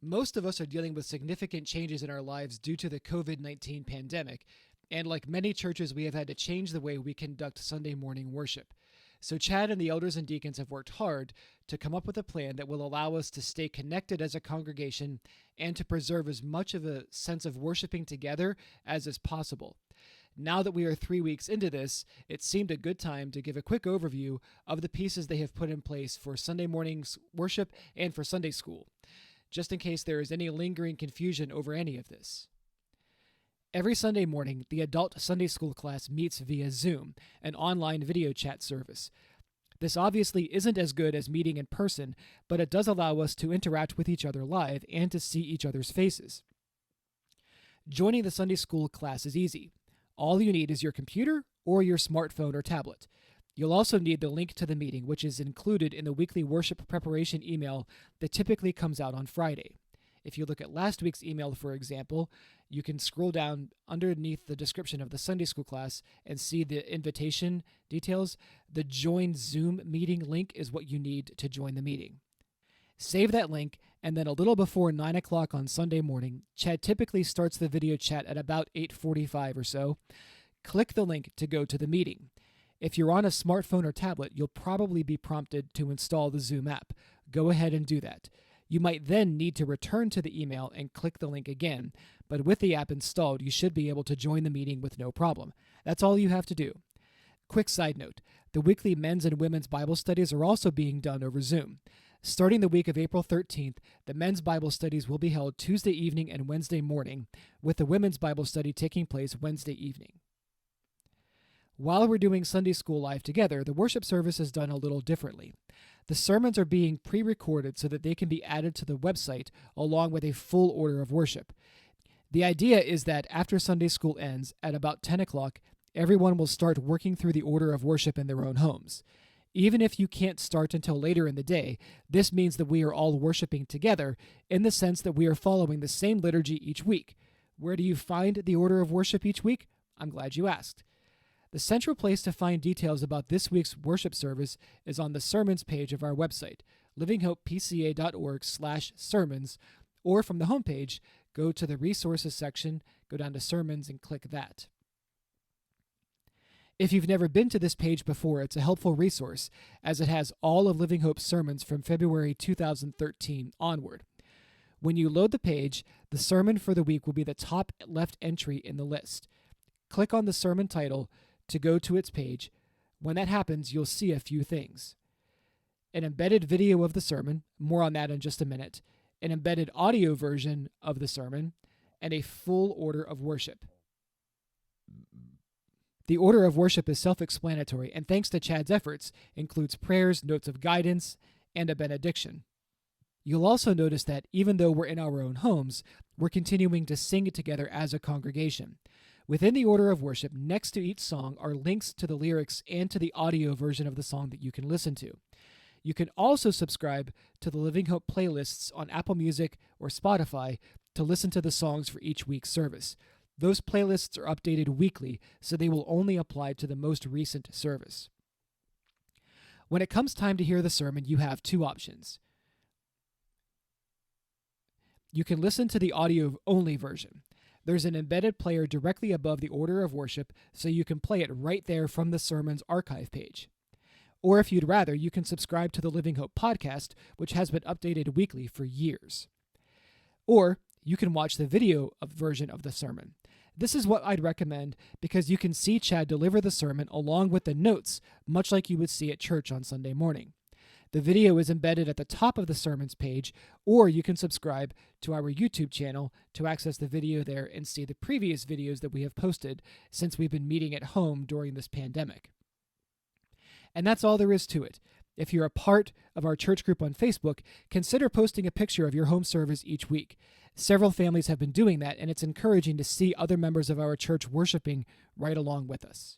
Most of us are dealing with significant changes in our lives due to the COVID-19 pandemic, and like many churches, we have had to change the way we conduct Sunday morning worship. So, Chad and the elders and deacons have worked hard to come up with a plan that will allow us to stay connected as a congregation and to preserve as much of a sense of worshiping together as is possible. Now that we are 3 weeks into this, it seemed a good time to give a quick overview of the pieces they have put in place for Sunday morning's worship and for Sunday school, just in case there is any lingering confusion over any of this. Every Sunday morning, the adult Sunday school class meets via Zoom, an online video chat service. This obviously isn't as good as meeting in person, but it does allow us to interact with each other live and to see each other's faces. Joining the Sunday school class is easy. All you need is your computer or your smartphone or tablet. You'll also need the link to the meeting, which is included in the weekly worship preparation email that typically comes out on Friday. If you look at last week's email, for example, you can scroll down underneath the description of the Sunday school class and see the invitation details. The Join Zoom meeting link is what you need to join the meeting. Save that link, and then a little before 9 o'clock on Sunday morning, Chad typically starts the video chat at about 8:45 or so. Click the link to go to the meeting. If you're on a smartphone or tablet, you'll probably be prompted to install the Zoom app. Go ahead and do that. You might then need to return to the email and click the link again, but with the app installed, you should be able to join the meeting with no problem. That's all you have to do. Quick side note, the weekly men's and women's Bible studies are also being done over Zoom. Starting the week of April 13th, the men's Bible studies will be held Tuesday evening and Wednesday morning, with the women's Bible study taking place Wednesday evening. While we're doing Sunday school live together, the worship service is done a little differently. The sermons are being pre-recorded so that they can be added to the website along with a full order of worship. The idea is that after Sunday school ends at about 10 o'clock, everyone will start working through the order of worship in their own homes. Even if you can't start until later in the day, this means that we are all worshiping together in the sense that we are following the same liturgy each week. Where do you find the order of worship each week? I'm glad you asked. The central place to find details about this week's worship service is on the sermons page of our website, livinghopepca.org/sermons, or from the homepage, go to the resources section, go down to sermons, and click that. If you've never been to this page before, it's a helpful resource, as it has all of Living Hope's sermons from February 2013 onward. When you load the page, the sermon for the week will be the top left entry in the list. Click on the sermon title to go to its page. When that happens, you'll see a few things. An embedded video of the sermon, more on that in just a minute, an embedded audio version of the sermon, and a full order of worship. The order of worship is self-explanatory, and thanks to Chad's efforts, includes prayers, notes of guidance, and a benediction. You'll also notice that even though we're in our own homes, we're continuing to sing it together as a congregation. Within the order of worship, next to each song are links to the lyrics and to the audio version of the song that you can listen to. You can also subscribe to the Living Hope playlists on Apple Music or Spotify to listen to the songs for each week's service. Those playlists are updated weekly, so they will only apply to the most recent service. When it comes time to hear the sermon, you have 2 options. You can listen to the audio-only version. There's an embedded player directly above the order of worship, so you can play it right there from the sermon's archive page. Or if you'd rather, you can subscribe to the Living Hope podcast, which has been updated weekly for years. Or you can watch the video version of the sermon. This is what I'd recommend because you can see Chad deliver the sermon along with the notes, much like you would see at church on Sunday morning. The video is embedded at the top of the sermons page, or you can subscribe to our YouTube channel to access the video there and see the previous videos that we have posted since we've been meeting at home during this pandemic. And that's all there is to it. If you're a part of our church group on Facebook, consider posting a picture of your home service each week. Several families have been doing that, and it's encouraging to see other members of our church worshiping right along with us.